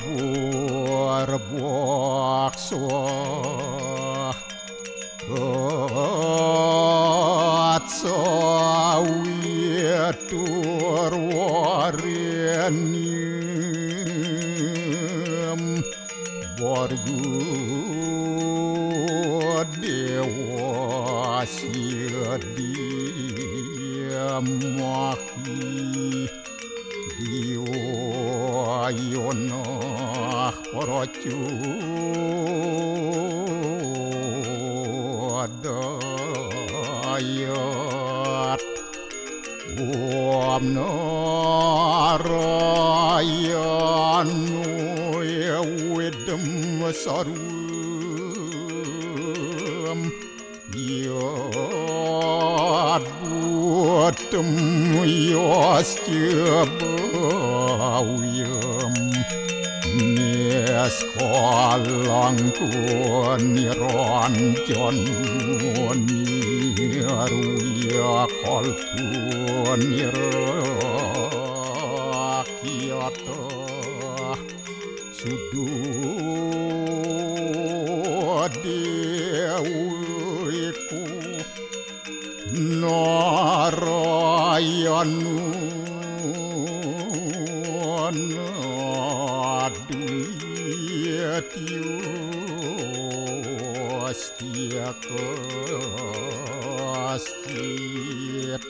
Buarbakso Atsawitur warenium Borgu dewa sidiamahi Diwayonah porocu adayat Om narayanu yawidam sarum yad buatem yasjabawiyam Neskalangku niranjan niruya kalpu nirakyata sududewiku narayanu Astia kastit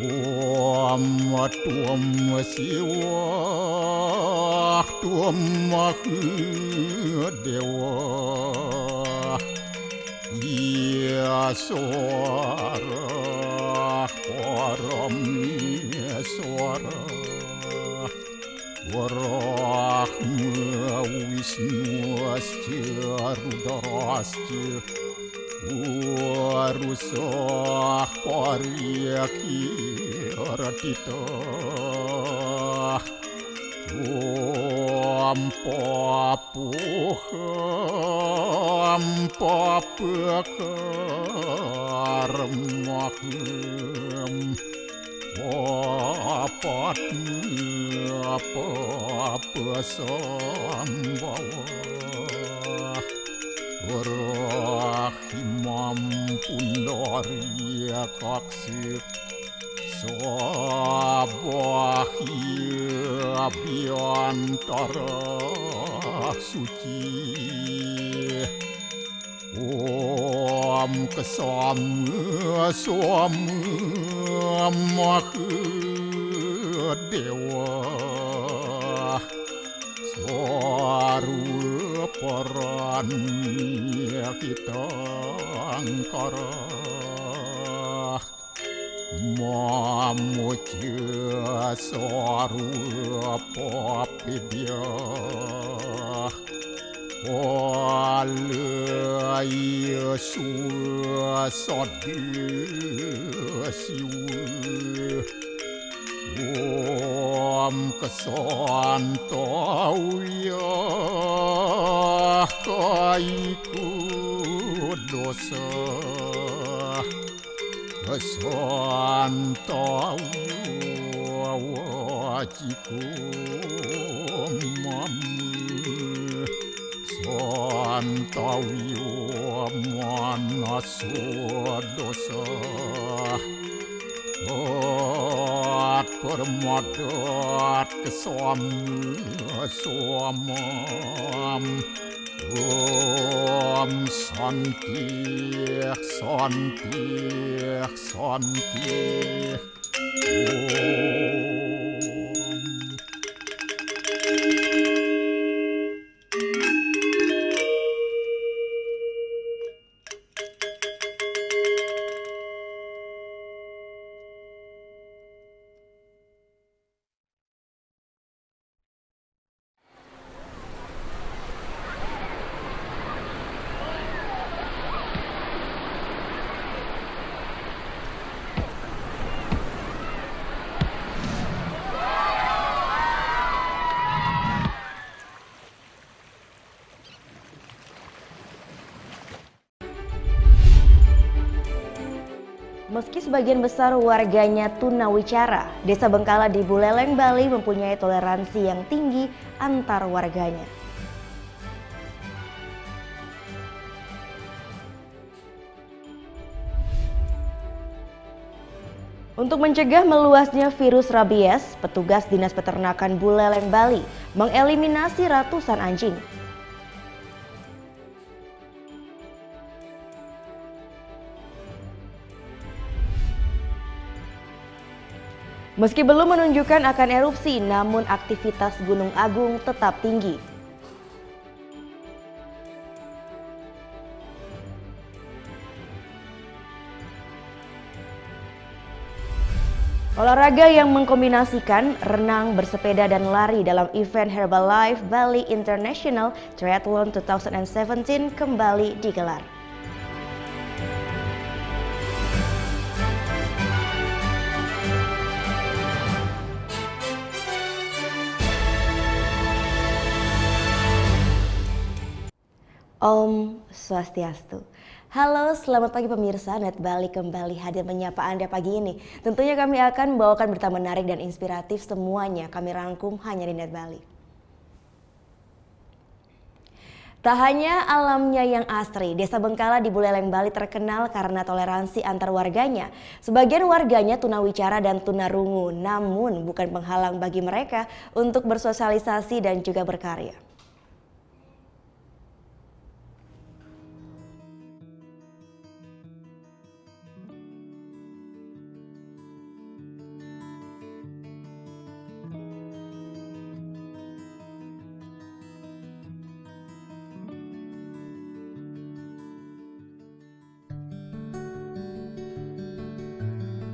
Om tuam siwa tuam dewa Ia suara param suara Warahma Wisnu asca Rudrasca Warusah Paryakiratita Om Papuham Papakarmaham Papatnya Papasambhawa Rahimam Pundarya Kaksir Sabahya Abhyantara Suci Om kesama Dewa Swaru paranya kita angkara Mamuja swaru papidya Walaya suasadiasiwa Om kesantauya kaiku dosa Kesantauya wajiku mamu Santauya manaswa dosa Permadat kesamam Om Santi Santi Santi Meski sebagian besar warganya tunawicara, Desa Bengkala di Buleleng, Bali mempunyai toleransi yang tinggi antar warganya. Untuk mencegah meluasnya virus rabies, petugas Dinas Peternakan Buleleng, Bali mengeliminasi ratusan anjing. Meski belum menunjukkan akan erupsi, namun aktivitas Gunung Agung tetap tinggi. Olahraga yang mengkombinasikan renang, bersepeda, dan lari dalam event Herbalife Bali International Triathlon 2017 kembali digelar. Om Swastiastu. Halo, selamat pagi pemirsa. Net Bali kembali hadir menyapa Anda pagi ini. Tentunya kami akan membawakan berita menarik dan inspiratif, semuanya kami rangkum hanya di Net Bali. Tak hanya alamnya yang asri, Desa Bengkala di Buleleng, Bali terkenal karena toleransi antar warganya. Sebagian warganya tunawicara dan tunarungu, namun bukan penghalang bagi mereka untuk bersosialisasi dan juga berkarya.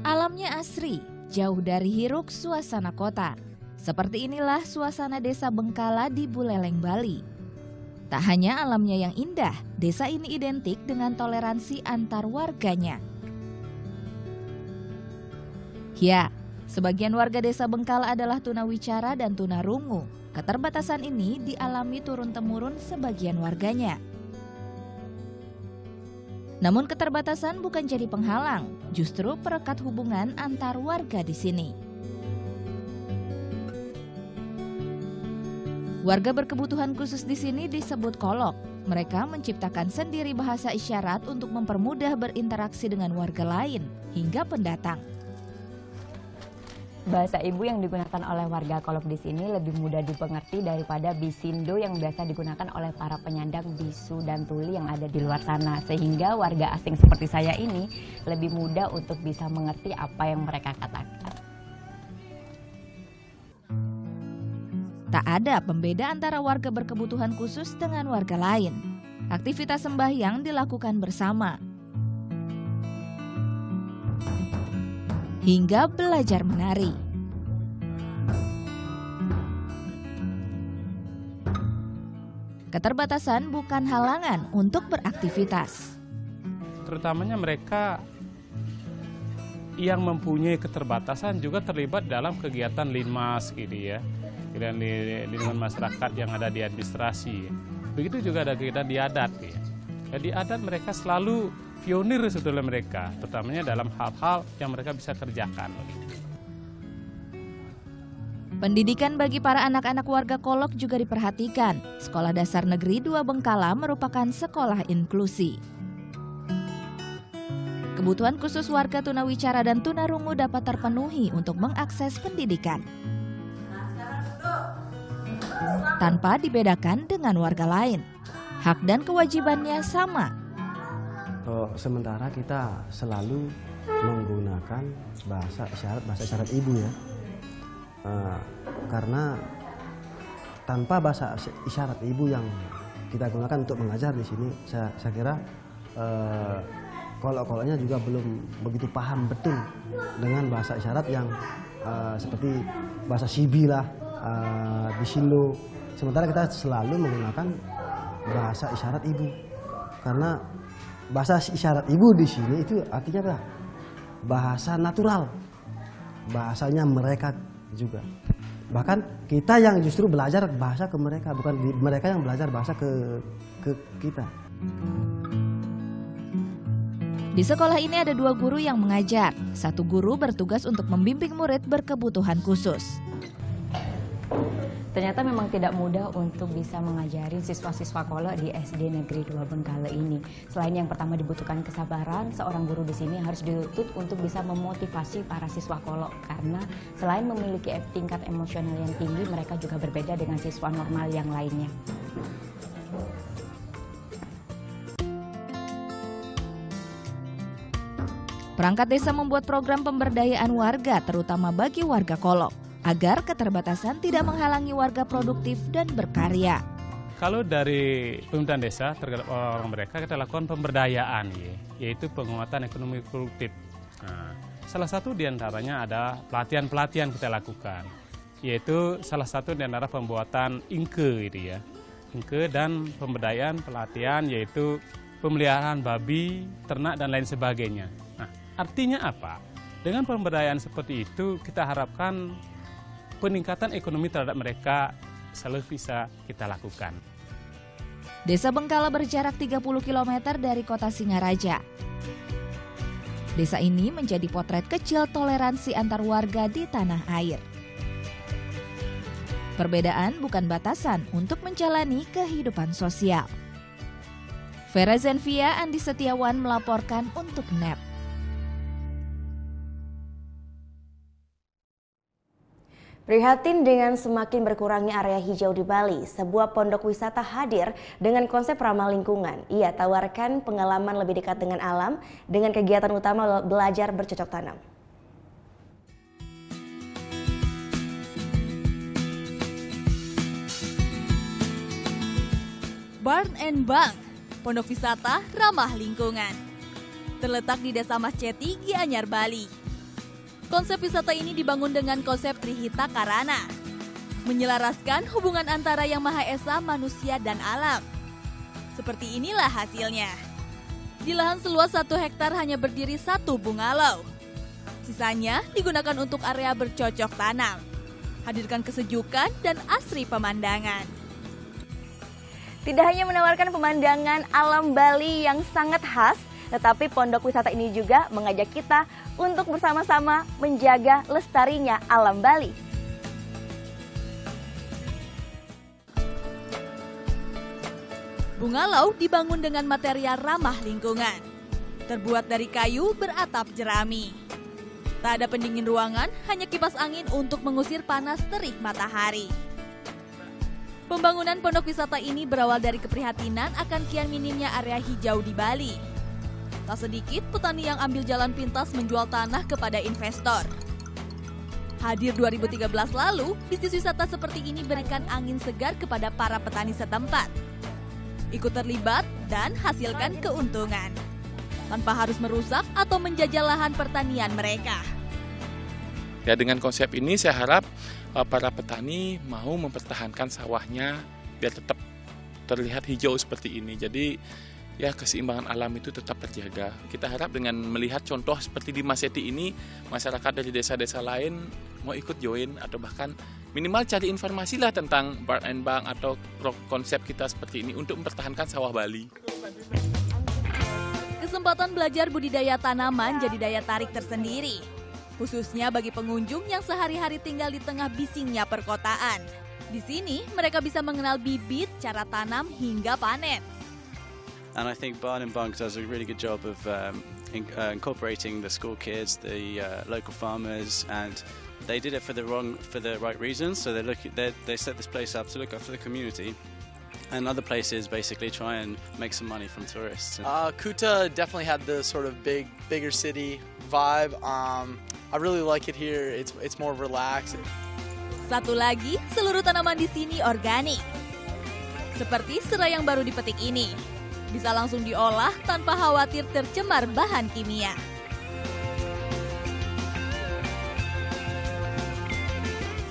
Alamnya asri, jauh dari hiruk suasana kota. Seperti inilah suasana Desa Bengkala di Buleleng, Bali. Tak hanya alamnya yang indah, desa ini identik dengan toleransi antar warganya. Ya, sebagian warga Desa Bengkala adalah tunawicara dan tunarungu. Keterbatasan ini dialami turun-temurun sebagian warganya. Namun keterbatasan bukan jadi penghalang, justru perekat hubungan antar warga di sini. Warga berkebutuhan khusus di sini disebut kolok. Mereka menciptakan sendiri bahasa isyarat untuk mempermudah berinteraksi dengan warga lain hingga pendatang. Bahasa ibu yang digunakan oleh warga kolok di sini lebih mudah dipengerti daripada bisindo yang biasa digunakan oleh para penyandang bisu dan tuli yang ada di luar sana. Sehingga warga asing seperti saya ini lebih mudah untuk bisa mengerti apa yang mereka katakan. Tak ada pembeda antara warga berkebutuhan khusus dengan warga lain. Aktivitas sembahyang dilakukan bersama. Hingga belajar menari. Keterbatasan bukan halangan untuk beraktivitas. Terutamanya mereka yang mempunyai keterbatasan juga terlibat dalam kegiatan linmas gitu ya. Dan di lingkungan masyarakat yang ada di administrasi. Begitu juga ada kegiatan di adat ya. Di adat mereka selalu pionir sebetulnya mereka, terutamanya dalam hal-hal yang mereka bisa kerjakan. Pendidikan bagi para anak-anak warga kolok juga diperhatikan. Sekolah Dasar Negeri 2 Bengkala merupakan sekolah inklusi. Kebutuhan khusus warga tunawicara dan tunarungu dapat terpenuhi untuk mengakses pendidikan tanpa dibedakan dengan warga lain. Hak dan kewajibannya sama. Sementara kita selalu menggunakan bahasa isyarat ibu ya, karena tanpa bahasa isyarat ibu yang kita gunakan untuk mengajar di sini, saya kira kolok-koloknya juga belum begitu paham betul dengan bahasa isyarat yang seperti bahasa Sibi lah, bisindo. Sementara kita selalu menggunakan bahasa isyarat ibu, karena bahasa isyarat ibu di sini itu artinya adalah bahasa natural, bahasanya mereka juga. Bahkan kita yang justru belajar bahasa ke mereka, bukan mereka yang belajar bahasa ke kita. Di sekolah ini ada 2 guru yang mengajar. 1 guru bertugas untuk membimbing murid berkebutuhan khusus. Ternyata memang tidak mudah untuk bisa mengajari siswa-siswa Kolok di SD Negeri 2 Bengkale ini. Selain yang pertama dibutuhkan kesabaran, seorang guru di sini harus dituntut untuk bisa memotivasi para siswa Kolok. Karena selain memiliki tingkat emosional yang tinggi, mereka juga berbeda dengan siswa normal yang lainnya. Perangkat desa membuat program pemberdayaan warga, terutama bagi warga Kolok, agar keterbatasan tidak menghalangi warga produktif dan berkarya. Kalau dari pemerintahan desa terhadap orang mereka kita lakukan pemberdayaan, yaitu penguatan ekonomi produktif. Nah, salah satu diantaranya ada pelatihan-pelatihan kita lakukan, yaitu salah satu diantara pembuatan ingke, ingke dan pemberdayaan pelatihan yaitu pemeliharaan babi, ternak dan lain sebagainya. Nah, artinya apa? Dengan pemberdayaan seperti itu kita harapkan peningkatan ekonomi terhadap mereka selalu bisa kita lakukan. Desa Bengkala berjarak 30 km dari kota Singaraja. Desa ini menjadi potret kecil toleransi antar warga di tanah air. Perbedaan bukan batasan untuk menjalani kehidupan sosial. Vera Zenvia, Andi Setiawan melaporkan untuk NET. Prihatin dengan semakin berkurangnya area hijau di Bali, sebuah pondok wisata hadir dengan konsep ramah lingkungan. Ia tawarkan pengalaman lebih dekat dengan alam dengan kegiatan utama belajar bercocok tanam. Barn and Bank, pondok wisata ramah lingkungan. Terletak di Desa Masceti, Gianyar, Bali. Konsep wisata ini dibangun dengan konsep Trihita Karana, menyelaraskan hubungan antara Yang Maha Esa, manusia, dan alam. Seperti inilah hasilnya. Di lahan seluas 1 hektar hanya berdiri 1 bungalau. Sisanya digunakan untuk area bercocok tanam. Hadirkan kesejukan dan asri pemandangan. Tidak hanya menawarkan pemandangan alam Bali yang sangat khas, tetapi pondok wisata ini juga mengajak kita untuk bersama-sama menjaga lestarinya alam Bali. Bungalau dibangun dengan material ramah lingkungan. Terbuat dari kayu beratap jerami. Tak ada pendingin ruangan, hanya kipas angin untuk mengusir panas terik matahari. Pembangunan pondok wisata ini berawal dari keprihatinan akan kian minimnya area hijau di Bali. Tak sedikit petani yang ambil jalan pintas menjual tanah kepada investor. Hadir 2013 lalu, bisnis wisata seperti ini berikan angin segar kepada para petani setempat. Ikut terlibat dan hasilkan keuntungan, tanpa harus merusak atau menjajah lahan pertanian mereka. Ya, dengan konsep ini saya harap para petani mau mempertahankan sawahnya biar tetap terlihat hijau seperti ini. Jadi ya keseimbangan alam itu tetap terjaga. Kita harap dengan melihat contoh seperti di Masceti ini, masyarakat dari desa-desa lain mau ikut join atau bahkan minimal cari informasi lah tentang Barn and Bank atau konsep kita seperti ini untuk mempertahankan sawah Bali. Kesempatan belajar budidaya tanaman jadi daya tarik tersendiri, khususnya bagi pengunjung yang sehari-hari tinggal di tengah bisingnya perkotaan. Di sini mereka bisa mengenal bibit, cara tanam hingga panen. And I think Barn and Bank does a really good job of incorporating the school kids, the local farmers, and they did it for the right reasons. So they set this place up to look after the community, and other places basically try and make some money from tourists. Kuta definitely had the sort of bigger city vibe. I really like it here. It's more relaxed. Satu lagi, seluruh tanaman di sini organik. Seperti serai yang baru dipetik ini. Bisa langsung diolah tanpa khawatir tercemar bahan kimia.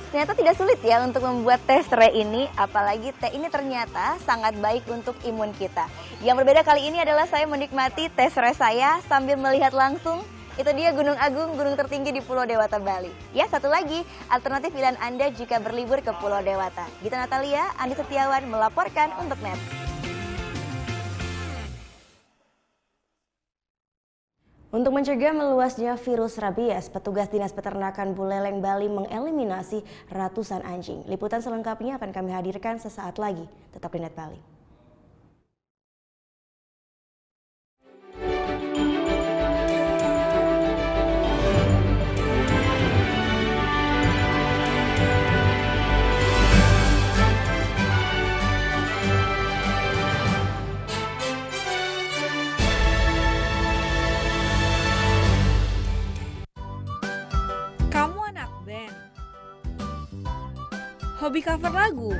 Ternyata tidak sulit ya untuk membuat teh serai ini, apalagi teh ini ternyata sangat baik untuk imun kita. Yang berbeda kali ini adalah saya menikmati teh serai saya sambil melihat langsung. Itu dia Gunung Agung, gunung tertinggi di Pulau Dewata, Bali. Ya, satu lagi alternatif pilihan Anda jika berlibur ke Pulau Dewata. Gita Natalia, Andi Setiawan melaporkan untuk NET. Untuk mencegah meluasnya virus rabies, petugas Dinas Peternakan Buleleng Bali mengeliminasi ratusan anjing. Liputan selengkapnya akan kami hadirkan sesaat lagi. Tetap di Net Bali. Hobi cover lagu?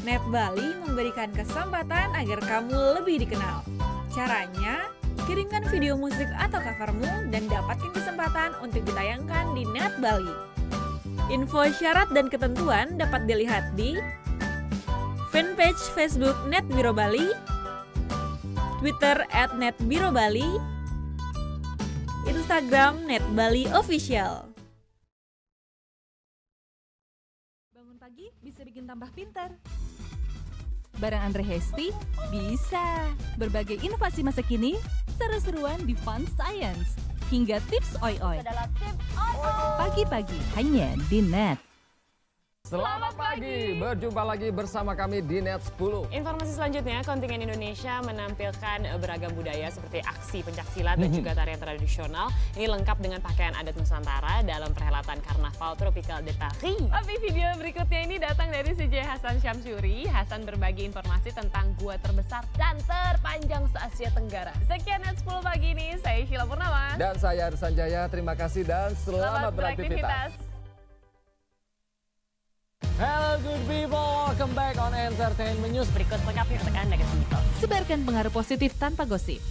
Net Bali memberikan kesempatan agar kamu lebih dikenal. Caranya, kirimkan video musik atau covermu dan dapatkan kesempatan untuk ditayangkan di Net Bali. Info syarat dan ketentuan dapat dilihat di fanpage Facebook Net Biro Bali, Twitter @netbirobali, Instagram Net Bali Official. Pagi bisa bikin tambah pintar. Bareng Andre Hesti bisa. Berbagai inovasi masa kini, seru-seruan di Fun Science hingga tips oi-oi. Pagi-pagi hanya di Net. Selamat pagi, berjumpa lagi bersama kami di Net 10. Informasi selanjutnya, kontingen Indonesia menampilkan beragam budaya seperti aksi pencaksilat dan juga tarian tradisional. Ini lengkap dengan pakaian adat Nusantara dalam perhelatan Karnaval Tropical de Paris. Tapi video berikutnya ini datang dari CJ Hasan Syamsuri. Hasan berbagi informasi tentang gua terbesar dan terpanjang se-Asia Tenggara. Sekian Net 10 pagi ini, saya Sheila Purnama. Dan saya Arsan Jaya, terima kasih dan selamat beraktivitas. Hello good people, welcome back on Entertainment News. Berikut lengkapnya untuk Anda kesimpulan. Sebarkan pengaruh positif tanpa gosip.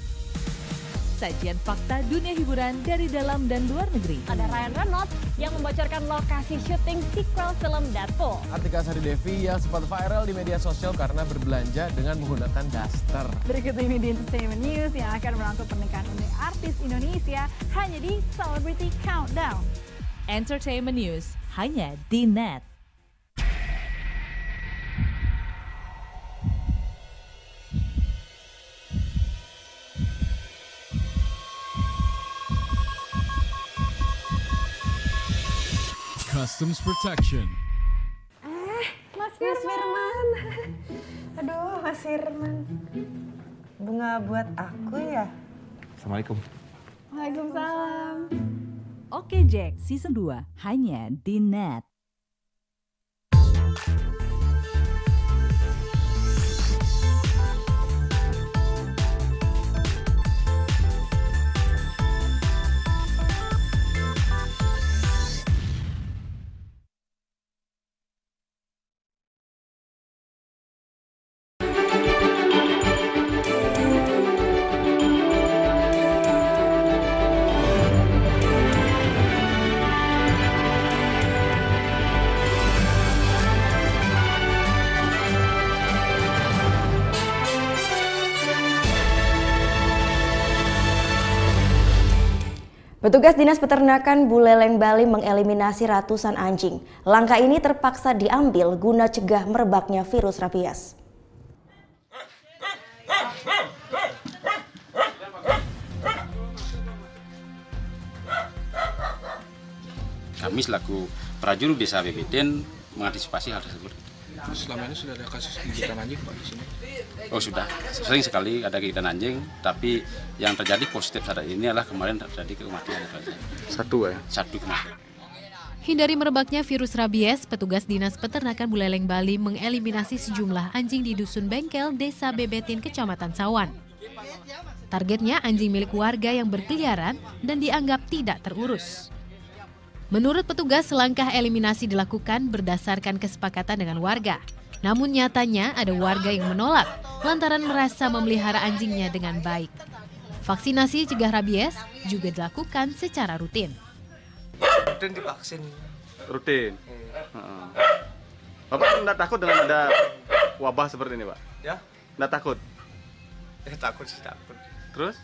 Sajian fakta dunia hiburan dari dalam dan luar negeri. Ada Ryan Reynolds yang membocorkan lokasi syuting sequel film Deadpool. Artika Sari Devi yang sempat viral di media sosial karena berbelanja dengan menggunakan daster. Berikut ini di Entertainment News yang akan merangkum pernikahan unik artis Indonesia hanya di Celebrity Countdown. Entertainment News hanya di Net. Customs Protection. Mas Firman. Aduh, Mas Firman. Bunga buat aku ya? Assalamualaikum. Waalaikumsalam. Oke Jack, Season 2 hanya di Net. Petugas Dinas Peternakan Buleleng Bali mengeliminasi ratusan anjing. Langkah ini terpaksa diambil guna cegah merebaknya virus rabies. Kami selaku prajurit Desa Bebeten mengantisipasi hal tersebut. Selama ini sudah ada kasus gigitan anjing Pak di sini? Oh sudah, sering sekali ada gigitan anjing, tapi yang terjadi positif saat ini adalah kemarin terjadi kematian. Satu ya? Satu kematian. Hindari merebaknya virus rabies, petugas Dinas Peternakan Buleleng Bali mengeliminasi sejumlah anjing di Dusun Bengkel, Desa Bebetin, Kecamatan Sawan. Targetnya anjing milik warga yang berkeliaran dan dianggap tidak terurus. Menurut petugas, langkah eliminasi dilakukan berdasarkan kesepakatan dengan warga. Namun nyatanya ada warga yang menolak lantaran merasa memelihara anjingnya dengan baik. Vaksinasi cegah rabies juga dilakukan secara rutin. Rutin divaksin. Rutin? Bapak tidak takut dengan ada wabah seperti ini Pak? Ya? Tidak takut? Takut sih takut. Terus?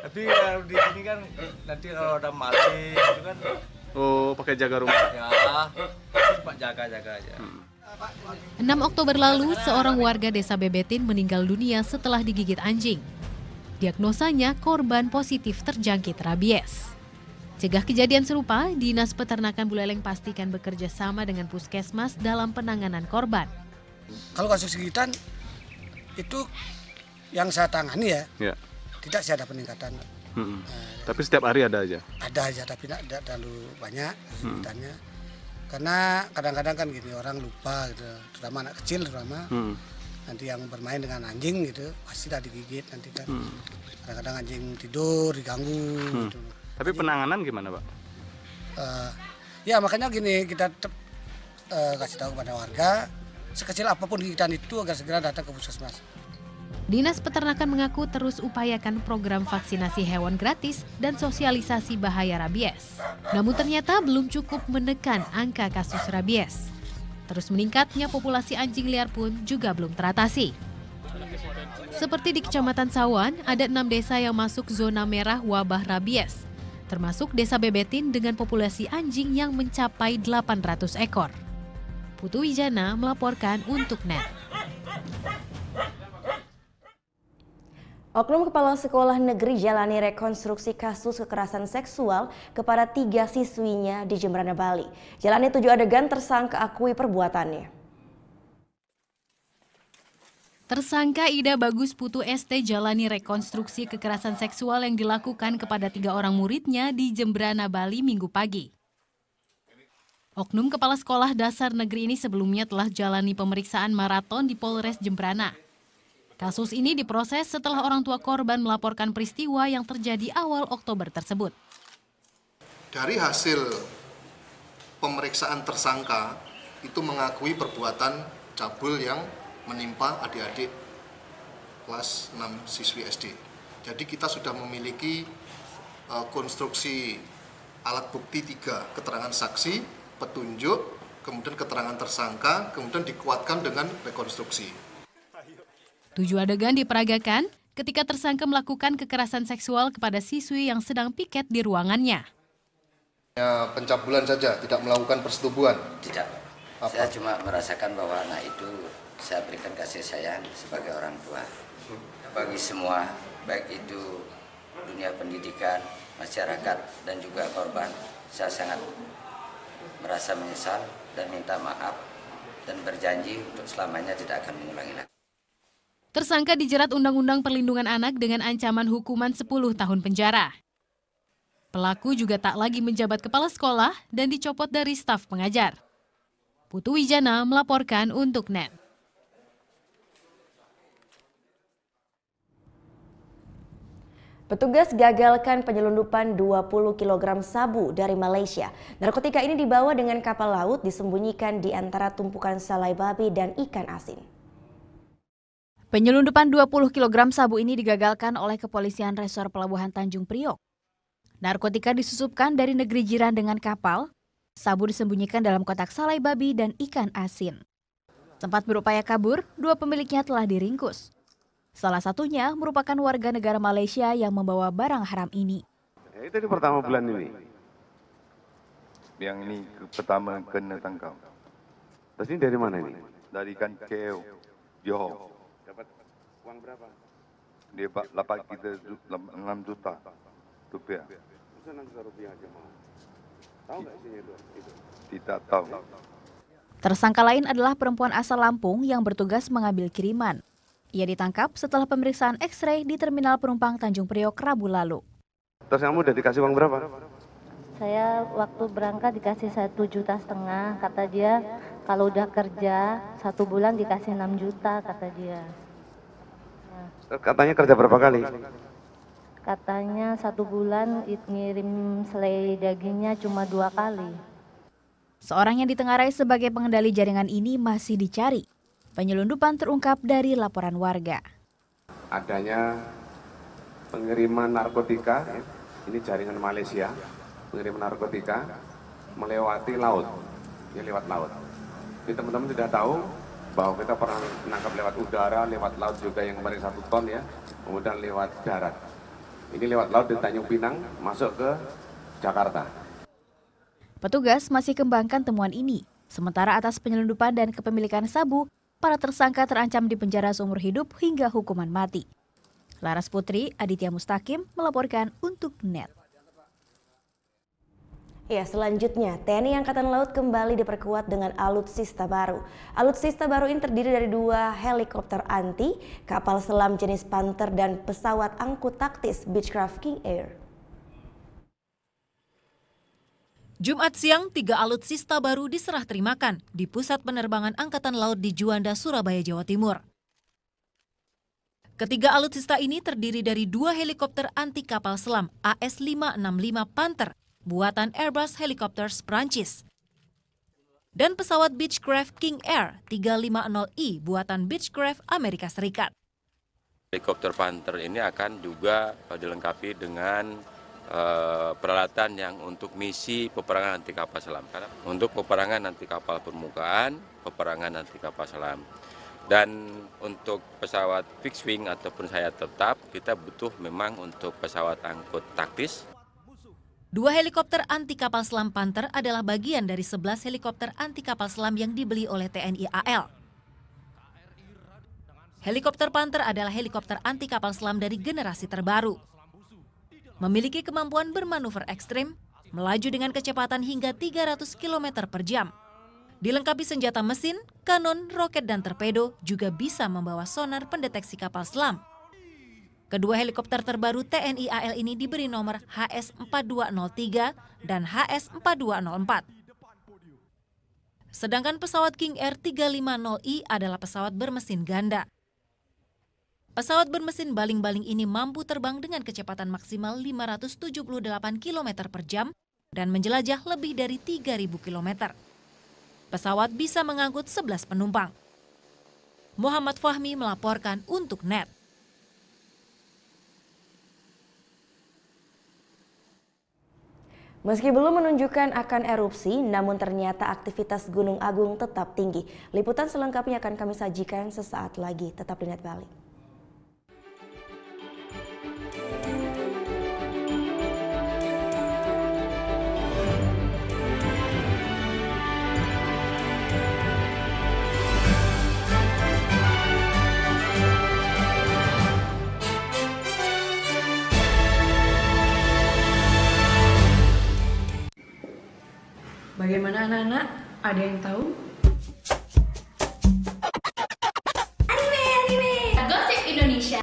Tapi ya di sini kan nanti kalau ada maling itu kan. Oh, pakai jaga rumah? Ya, cuma jaga-jaga aja. 6 Oktober lalu, seorang warga Desa Bebetin meninggal dunia setelah digigit anjing. Diagnosanya korban positif terjangkit rabies. Cegah kejadian serupa, Dinas Peternakan Buleleng pastikan bekerja sama dengan Puskesmas dalam penanganan korban. Kalau kasus gigitan itu yang saya tangani ya. Tidak sih ada peningkatan. Tapi setiap hari ada aja? Ada aja, tapi tidak terlalu banyak gigitannya. Karena kadang-kadang kan gini, orang lupa gitu, terutama anak kecil terutama. Nanti yang bermain dengan anjing gitu, pasti dah digigit nanti kan. Kadang-kadang anjing tidur, diganggu gitu. Tapi penanganan gimana, Pak? Ya makanya gini, kita tetap kasih tahu kepada warga, sekecil apapun gigitan itu agar segera datang ke Puskesmas. Dinas Peternakan mengaku terus upayakan program vaksinasi hewan gratis dan sosialisasi bahaya rabies. Namun ternyata belum cukup menekan angka kasus rabies. Terus meningkatnya populasi anjing liar pun juga belum teratasi. Seperti di Kecamatan Sawan, ada 6 desa yang masuk zona merah wabah rabies, termasuk Desa Bebetin dengan populasi anjing yang mencapai 800 ekor. Putu Wijana melaporkan untuk NET. Oknum Kepala Sekolah Negeri jalani rekonstruksi kasus kekerasan seksual kepada 3 siswinya di Jembrana, Bali. Jalani 7 adegan, tersangka akui perbuatannya. Tersangka Ida Bagus Putu ST jalani rekonstruksi kekerasan seksual yang dilakukan kepada 3 orang muridnya di Jembrana, Bali Minggu pagi. Oknum Kepala Sekolah Dasar Negeri ini sebelumnya telah jalani pemeriksaan maraton di Polres Jembrana. Kasus ini diproses setelah orang tua korban melaporkan peristiwa yang terjadi awal Oktober tersebut. Dari hasil pemeriksaan tersangka itu mengakui perbuatan cabul yang menimpa adik-adik kelas 6 siswi SD. Jadi kita sudah memiliki konstruksi alat bukti 3, keterangan saksi, petunjuk, kemudian keterangan tersangka, kemudian dikuatkan dengan rekonstruksi. 7 adegan diperagakan ketika tersangka melakukan kekerasan seksual kepada siswi yang sedang piket di ruangannya. Pencabulan saja, tidak melakukan persetubuhan? Tidak. Saya cuma merasakan bahwa anak itu saya berikan kasih sayang sebagai orang tua. Bagi semua, baik itu dunia pendidikan, masyarakat, dan juga korban, saya sangat merasa menyesal dan minta maaf dan berjanji untuk selamanya tidak akan mengulangi lagi. Tersangka dijerat Undang-Undang Perlindungan Anak dengan ancaman hukuman 10 tahun penjara. Pelaku juga tak lagi menjabat kepala sekolah dan dicopot dari staf pengajar. Putu Wijana melaporkan untuk NET. Petugas gagalkan penyelundupan 20 kg sabu dari Malaysia. Narkotika ini dibawa dengan kapal laut disembunyikan di antara tumpukan salai babi dan ikan asin. Penyelundupan 20 kg sabu ini digagalkan oleh Kepolisian Resor Pelabuhan Tanjung Priok. Narkotika disusupkan dari negeri jiran dengan kapal, sabu disembunyikan dalam kotak salai babi dan ikan asin. Sempat berupaya kabur, 2 pemiliknya telah diringkus. Salah satunya merupakan warga negara Malaysia yang membawa barang haram ini. Itu di pertama bulan ini. Yang ini pertama kena tangkap. Terus ini dari mana ini? Dari ikan keo, Johor. Dapat uang berapa? Dia dapat kita 6 juta rupiah. Masa 6 juta rupiah aja mau? Tahu nggak isinya itu? Tidak tahu. Tersangka lain adalah perempuan asal Lampung yang bertugas mengambil kiriman. Ia ditangkap setelah pemeriksaan X-ray di Terminal Penumpang Tanjung Priok Rabu lalu. Terus kamu udah dikasih uang berapa? Saya waktu berangkat dikasih 1,5 juta, kata dia kalau udah kerja 1 bulan dikasih 6 juta, kata dia. Ya. Katanya kerja berapa kali? Katanya 1 bulan ngirim selai dagingnya cuma 2 kali. Seorang yang ditengarai sebagai pengendali jaringan ini masih dicari. Penyelundupan terungkap dari laporan warga. Adanya pengiriman narkotika, ini jaringan Malaysia, pengiriman narkotika melewati laut, ya lewat laut. Jadi teman-teman tidak tahu bahwa kita pernah menangkap lewat udara, lewat laut juga yang kemarin 1 ton ya, kemudian lewat darat. Ini lewat laut di Tanjung Pinang, masuk ke Jakarta. Petugas masih kembangkan temuan ini. Sementara atas penyelundupan dan kepemilikan sabu, para tersangka terancam di penjara seumur hidup hingga hukuman mati. Laras Putri, Aditya Mustaqim melaporkan untuk NET. Ya, selanjutnya TNI Angkatan Laut kembali diperkuat dengan alutsista baru. Alutsista baru ini terdiri dari 2 helikopter anti, kapal selam jenis Panther dan pesawat angkut taktis Beechcraft King Air. Jumat siang, 3 alutsista baru diserah terimakan di Pusat Penerbangan Angkatan Laut di Juanda, Surabaya, Jawa Timur. Ketiga alutsista ini terdiri dari 2 helikopter anti kapal selam AS-565 Panther buatan Airbus Helicopters Prancis dan pesawat Beechcraft King Air 350i buatan Beechcraft Amerika Serikat. Helikopter Panther ini akan juga dilengkapi dengan peralatan yang untuk misi peperangan anti kapal selam. Untuk peperangan anti kapal permukaan, peperangan anti kapal selam. Dan untuk pesawat fixed wing ataupun sayap tetap, kita butuh memang untuk pesawat angkut taktis. 2 helikopter anti kapal selam Panther adalah bagian dari 11 helikopter anti kapal selam yang dibeli oleh TNI AL. Helikopter Panther adalah helikopter anti kapal selam dari generasi terbaru. Memiliki kemampuan bermanuver ekstrim, melaju dengan kecepatan hingga 300 km per jam. Dilengkapi senjata mesin, kanon, roket, dan torpedo, juga bisa membawa sonar pendeteksi kapal selam. Kedua helikopter terbaru TNI AL ini diberi nomor HS-4203 dan HS-4204. Sedangkan pesawat King Air 350i adalah pesawat bermesin ganda. Pesawat bermesin baling-baling ini mampu terbang dengan kecepatan maksimal 578 km per jam dan menjelajah lebih dari 3.000 km. Pesawat bisa mengangkut 11 penumpang. Muhammad Fahmi melaporkan untuk NET. Meski belum menunjukkan akan erupsi, namun ternyata aktivitas Gunung Agung tetap tinggi. Liputan selengkapnya akan kami sajikan sesaat lagi. Tetap di NET Bali. Bagaimana anak-anak? Ada yang tahu? Anime! Gosip Indonesia.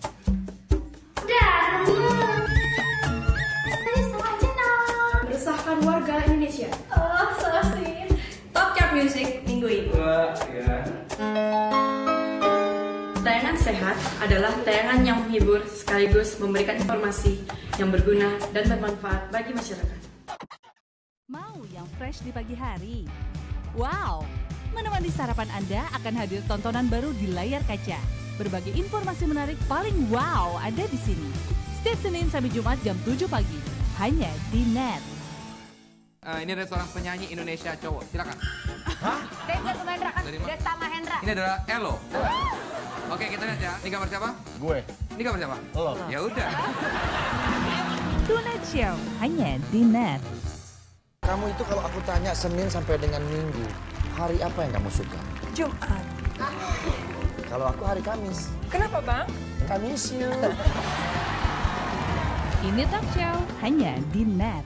Meresahkan warga Indonesia. Oh, so sweet. Top Chart Music minggu ini. Tayangan sehat adalah tayangan yang menghibur sekaligus memberikan informasi yang berguna dan bermanfaat bagi masyarakat. Mau yang fresh di pagi hari? Wow! Menemani sarapan Anda akan hadir tontonan baru di layar kaca. Berbagai informasi menarik paling wow ada di sini. Setiap Senin sampai Jumat jam 7 pagi. Hanya di NET. Ini ada seorang penyanyi Indonesia cowok. Silakan. Hah? Desta Mahendra. Ini adalah Elo. Oke, kita lihat ya. Ini gambar siapa? Gue. Ini gambar siapa? Lo. Ya udah. Tonight Show hanya di NET. Kamu itu kalau aku tanya Senin sampai dengan Minggu, hari apa yang kamu suka? Jumat. Kalau aku hari Kamis. Kenapa, Bang? Kamis you. Ini Talk Show hanya di NET.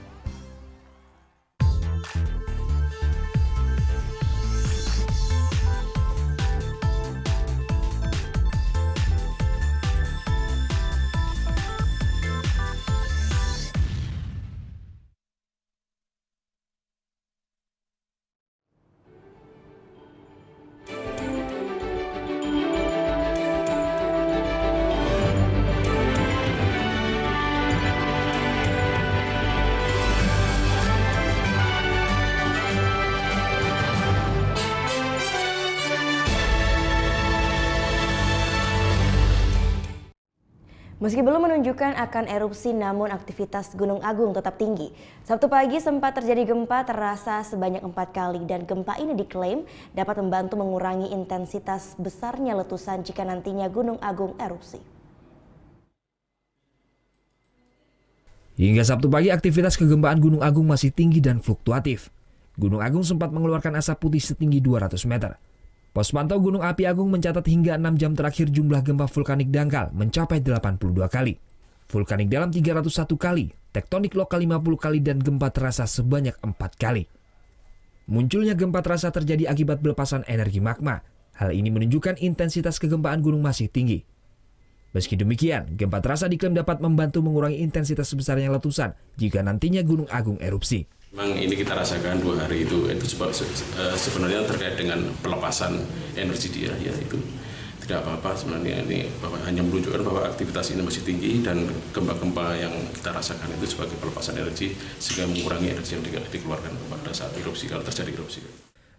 Meski belum menunjukkan akan erupsi, namun aktivitas Gunung Agung tetap tinggi. Sabtu pagi sempat terjadi gempa terasa sebanyak 4 kali dan gempa ini diklaim dapat membantu mengurangi intensitas besarnya letusan jika nantinya Gunung Agung erupsi. Hingga Sabtu pagi aktivitas kegempaan Gunung Agung masih tinggi dan fluktuatif. Gunung Agung sempat mengeluarkan asap putih setinggi 200 meter. Pos pantau Gunung Api Agung mencatat hingga 6 jam terakhir jumlah gempa vulkanik dangkal mencapai 82 kali. Vulkanik dalam 301 kali, tektonik lokal 50 kali, dan gempa terasa sebanyak 4 kali. Munculnya gempa terasa terjadi akibat pelepasan energi magma. Hal ini menunjukkan intensitas kegempaan gunung masih tinggi. Meski demikian, gempa terasa diklaim dapat membantu mengurangi intensitas sebesarnya letusan jika nantinya Gunung Agung erupsi. Memang ini kita rasakan 2 hari itu sebenarnya terkait dengan pelepasan energi dia, ya itu tidak apa-apa sebenarnya. Ini hanya menunjukkan bahwa aktivitas ini masih tinggi dan gempa-gempa yang kita rasakan itu sebagai pelepasan energi sehingga mengurangi energi yang dikeluarkan pada saat erupsi kalau terjadi erupsi.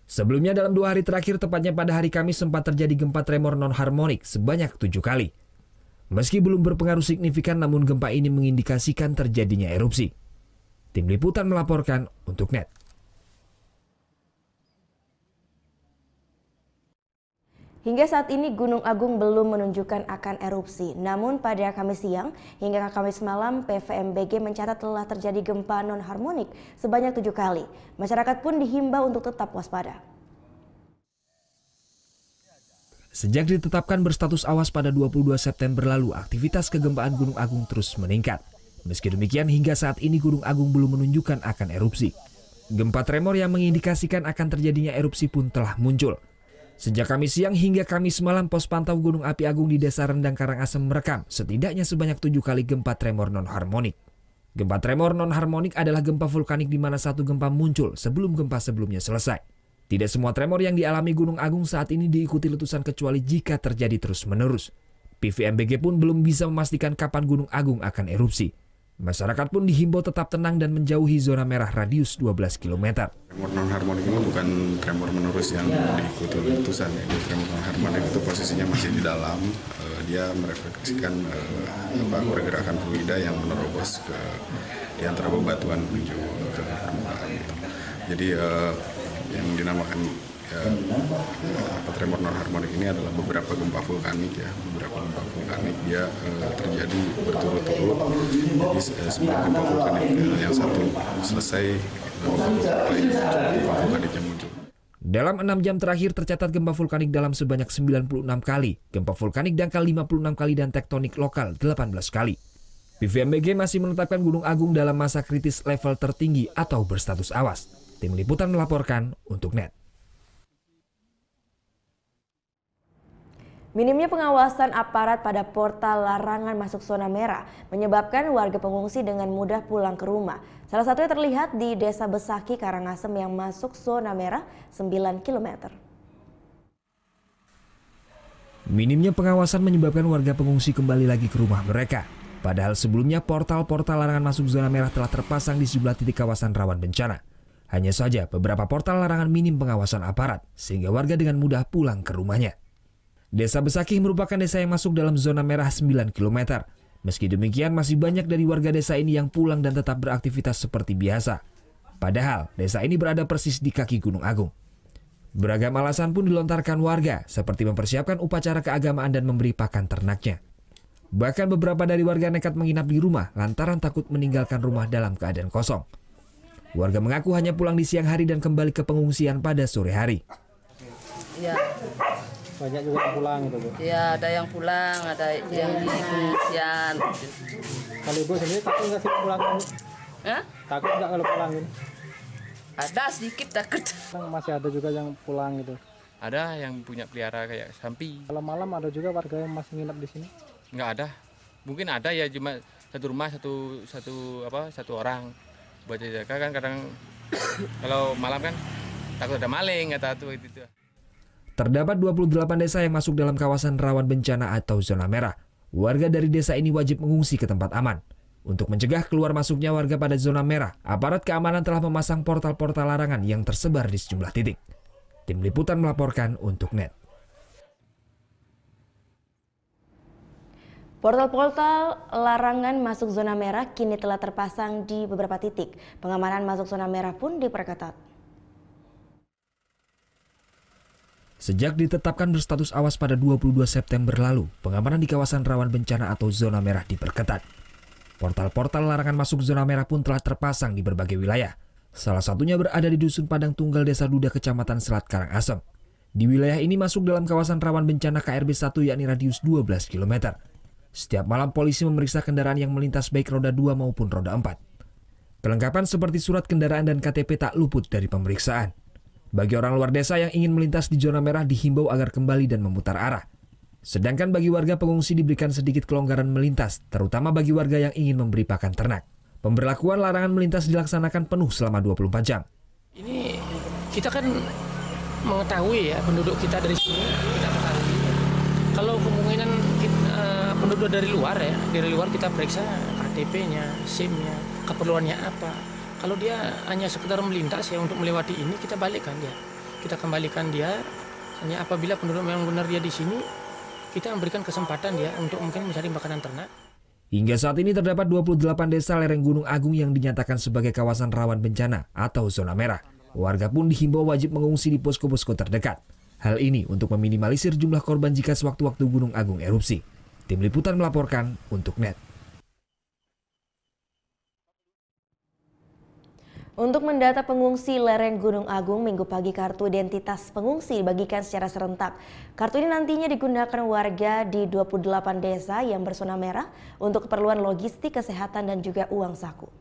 Sebelumnya dalam 2 hari terakhir, tepatnya pada hari Kamis, sempat terjadi gempa tremor non-harmonik sebanyak 7 kali. Meski belum berpengaruh signifikan, namun gempa ini mengindikasikan terjadinya erupsi. Tim Liputan melaporkan untuk NET. Hingga saat ini Gunung Agung belum menunjukkan akan erupsi. Namun pada Kamis siang hingga Kamis malam PVMBG mencatat telah terjadi gempa non-harmonik sebanyak 7 kali. Masyarakat pun dihimbau untuk tetap waspada. Sejak ditetapkan berstatus awas pada 22 September lalu, aktivitas kegempaan Gunung Agung terus meningkat. Meski demikian, hingga saat ini Gunung Agung belum menunjukkan akan erupsi. Gempa tremor yang mengindikasikan akan terjadinya erupsi pun telah muncul. Sejak Kamis siang hingga Kamis malam, pos pantau Gunung Api Agung di Desa Rendang Karangasem merekam setidaknya sebanyak 7 kali gempa tremor non-harmonik. Gempa tremor non-harmonik adalah gempa vulkanik di mana satu gempa muncul sebelum gempa sebelumnya selesai. Tidak semua tremor yang dialami Gunung Agung saat ini diikuti letusan kecuali jika terjadi terus-menerus. PVMBG pun belum bisa memastikan kapan Gunung Agung akan erupsi. Masyarakat pun dihimbau tetap tenang dan menjauhi zona merah radius 12 km. Tremor non-harmonik ini bukan tremor menerus yang diikuti letusan. Tremor non-harmonik itu posisinya masih di dalam. Dia merefleksikan pergerakan fluida yang menerobos ke di antara bebatuan menuju ke permukaan. Gitu. Jadi yang dinamakan tremor non-harmonik ini adalah beberapa gempa vulkanik ya, beberapa gempa vulkanik dia terjadi berturut-turut. Jadi sebelum gempa vulkanik yang satu selesai, gempa vulkanik yang muncul. Dalam 6 jam terakhir tercatat gempa vulkanik dalam sebanyak 96 kali, gempa vulkanik dangkal 56 kali, dan tektonik lokal 18 kali. PVMBG masih menetapkan Gunung Agung dalam masa kritis level tertinggi atau berstatus awas. Tim Liputan melaporkan untuk NET. Minimnya pengawasan aparat pada portal larangan masuk zona merah menyebabkan warga pengungsi dengan mudah pulang ke rumah. Salah satunya terlihat di Desa Besaki, Karangasem yang masuk zona merah 9 km. Minimnya pengawasan menyebabkan warga pengungsi kembali lagi ke rumah mereka. Padahal sebelumnya portal-portal larangan masuk zona merah telah terpasang di sejumlah titik kawasan rawan bencana. Hanya saja beberapa portal larangan minim pengawasan aparat sehingga warga dengan mudah pulang ke rumahnya. Desa Besaki merupakan desa yang masuk dalam zona merah 9 km. Meski demikian, masih banyak dari warga desa ini yang pulang dan tetap beraktivitas seperti biasa. Padahal, desa ini berada persis di kaki Gunung Agung. Beragam alasan pun dilontarkan warga, seperti mempersiapkan upacara keagamaan dan memberi pakan ternaknya. Bahkan beberapa dari warga nekat menginap di rumah lantaran takut meninggalkan rumah dalam keadaan kosong. Warga mengaku hanya pulang di siang hari dan kembali ke pengungsian pada sore hari. Iya. Banyak juga yang pulang gitu, Bu? Iya, ada yang pulang, ada yang di pengungsian. Kalau Ibu sendiri takut nggak sih pulang? Hah? Takut nggak kalau pulang ini? Ada sedikit takut. Masih ada juga yang pulang gitu? Ada yang punya pelihara kayak sapi. Kalau malam ada juga warga yang masih nginap di sini? Nggak ada. Mungkin ada ya, cuma satu rumah satu orang. Buat jaga kan kadang kalau malam kan takut ada maling atau itu. Terdapat 28 desa yang masuk dalam kawasan rawan bencana atau zona merah. Warga dari desa ini wajib mengungsi ke tempat aman. Untuk mencegah keluar masuknya warga pada zona merah, aparat keamanan telah memasang portal-portal larangan yang tersebar di sejumlah titik. Tim Liputan melaporkan untuk NET. Portal-portal larangan masuk zona merah kini telah terpasang di beberapa titik. Pengamanan masuk zona merah pun diperketat. Sejak ditetapkan berstatus awas pada 22 September lalu, pengamanan di kawasan rawan bencana atau zona merah diperketat. Portal-portal larangan masuk zona merah pun telah terpasang di berbagai wilayah. Salah satunya berada di Dusun Padang Tunggal, Desa Duda, Kecamatan Selat Karangasem. Di wilayah ini masuk dalam kawasan rawan bencana KRB 1 yakni radius 12 km. Setiap malam polisi memeriksa kendaraan yang melintas baik roda 2 maupun roda 4. Kelengkapan seperti surat kendaraan dan KTP tak luput dari pemeriksaan. Bagi orang luar desa yang ingin melintas di zona merah dihimbau agar kembali dan memutar arah. Sedangkan bagi warga pengungsi diberikan sedikit kelonggaran melintas, terutama bagi warga yang ingin memberi pakan ternak. Pemberlakuan larangan melintas dilaksanakan penuh selama 24 jam. Ini kita kan mengetahui ya penduduk kita dari sini, kita ketahui. Kalau kemungkinan penduduk dari luar kita periksa KTP-nya, SIM-nya, keperluannya apa. Kalau dia hanya sekedar melintas ya untuk melewati ini, kita balikkan dia. Kita kembalikan dia. Hanya apabila penduduk memang benar dia di sini, kita memberikan kesempatan dia untuk mungkin mencari makanan ternak. Hingga saat ini terdapat 28 desa lereng Gunung Agung yang dinyatakan sebagai kawasan rawan bencana atau zona merah. Warga pun dihimbau wajib mengungsi di posko-posko terdekat. Hal ini untuk meminimalisir jumlah korban jika sewaktu-waktu Gunung Agung erupsi. Tim Liputan melaporkan untuk NET. Untuk mendata pengungsi lereng Gunung Agung, Minggu pagi kartu identitas pengungsi dibagikan secara serentak. Kartu ini nantinya digunakan warga di 28 desa yang berzona merah untuk keperluan logistik, kesehatan, dan juga uang saku.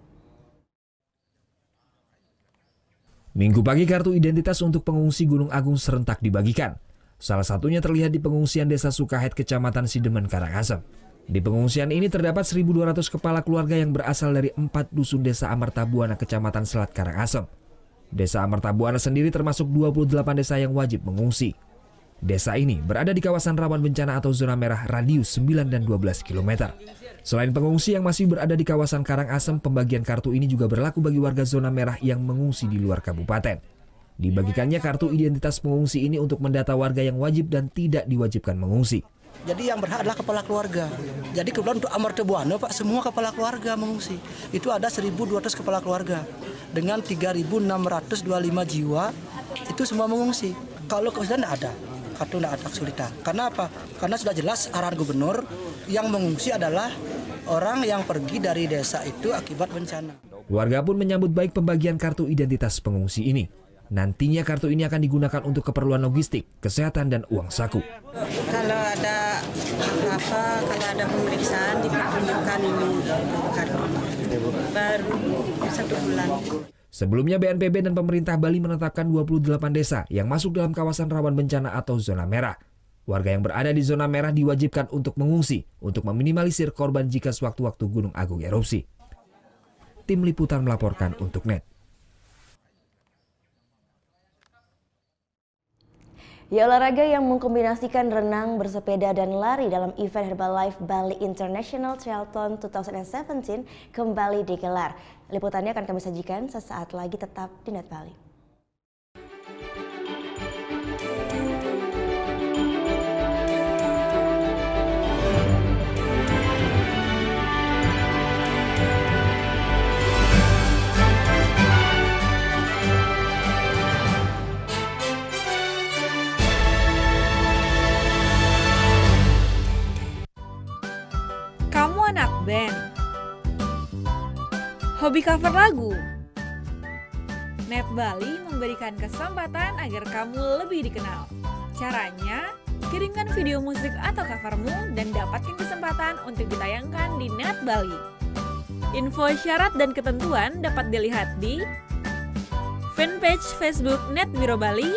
Minggu pagi kartu identitas untuk pengungsi Gunung Agung serentak dibagikan. Salah satunya terlihat di pengungsian Desa Sukahet, Kecamatan Sidemen, Karangasem. Di pengungsian ini terdapat 1.200 kepala keluarga yang berasal dari 4 dusun Desa Amartabuana, Kecamatan Selat, Karangasem. Desa Amartabuana sendiri termasuk 28 desa yang wajib mengungsi. Desa ini berada di kawasan rawan bencana atau zona merah radius 9 dan 12 km. Selain pengungsi yang masih berada di kawasan Karangasem, pembagian kartu ini juga berlaku bagi warga zona merah yang mengungsi di luar kabupaten. Dibagikannya kartu identitas pengungsi ini untuk mendata warga yang wajib dan tidak diwajibkan mengungsi. Jadi yang berhak adalah kepala keluarga. Jadi kebetulan untuk Amartabuana Pak, semua kepala keluarga mengungsi. Itu ada 1.200 kepala keluarga dengan 3.625 jiwa, itu semua mengungsi. Kalau kesulitan tidak ada, kartu tidak ada kesulitan. Karena apa? Karena sudah jelas arahan gubernur yang mengungsi adalah orang yang pergi dari desa itu akibat bencana. Warga pun menyambut baik pembagian kartu identitas pengungsi ini. Nantinya kartu ini akan digunakan untuk keperluan logistik, kesehatan, dan uang saku. Kalau ada apa-apa, kalau ada pemeriksaan diperlukan ini kartu. Baru 1 bulan. Sebelumnya BNPB dan pemerintah Bali menetapkan 28 desa yang masuk dalam kawasan rawan bencana atau zona merah. Warga yang berada di zona merah diwajibkan untuk mengungsi untuk meminimalisir korban jika sewaktu-waktu Gunung Agung erupsi. Tim Liputan melaporkan untuk NET. Ya, olahraga yang mengkombinasikan renang, bersepeda, dan lari dalam event Herbalife Bali International Triathlon 2017 kembali digelar. Liputannya akan kami sajikan sesaat lagi, tetap di NET Bali. Kamu anak band, hobi cover lagu. NET Bali memberikan kesempatan agar kamu lebih dikenal. Caranya, kirimkan video musik atau covermu dan dapatkan kesempatan untuk ditayangkan di NET Bali. Info syarat dan ketentuan dapat dilihat di fanpage Facebook NET Biro Bali,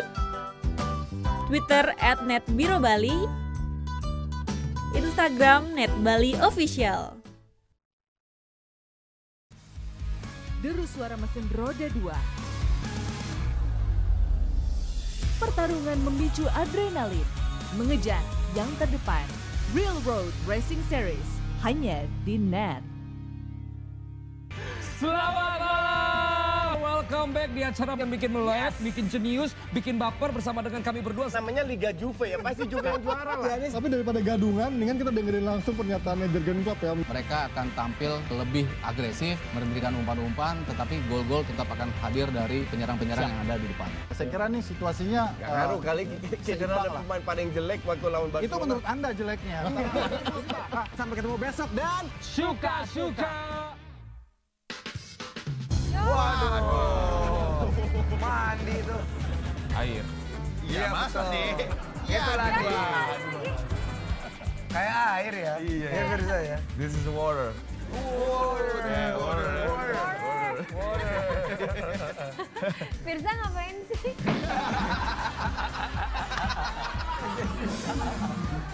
Twitter @NETBiroBali, Instagram NET Bali Official. Deru suara mesin roda 2. Pertarungan memicu adrenalin, mengejar yang terdepan. Real Road Racing Series hanya di NET. Selamat malam, welcome back di acara yang bikin melek, bikin jenius, bikin baper bersama dengan kami berdua. Namanya Liga Juve ya, pasti Juve yang juara lah. Tapi daripada gadungan, mendingan kita dengerin langsung pernyataannya Jurgen Klopp ya. Mereka akan tampil lebih agresif, memberikan umpan-umpan, tetapi gol-gol tetap akan hadir dari penyerang-penyerang yang ada di depan. Saya kira nih situasinya gak ngaruh kali karena ada pemain paling jelek waktu lawan Barcelona. Itu menurut Anda jeleknya. Sampai ketemu besok dan suka-suka. Waduh, mandi tuh. Air. Iya, masa sih? Itulah dia. Kayak air ya. Iya. Ya, Firza ya. This is water. Water. Firza ngapain sih?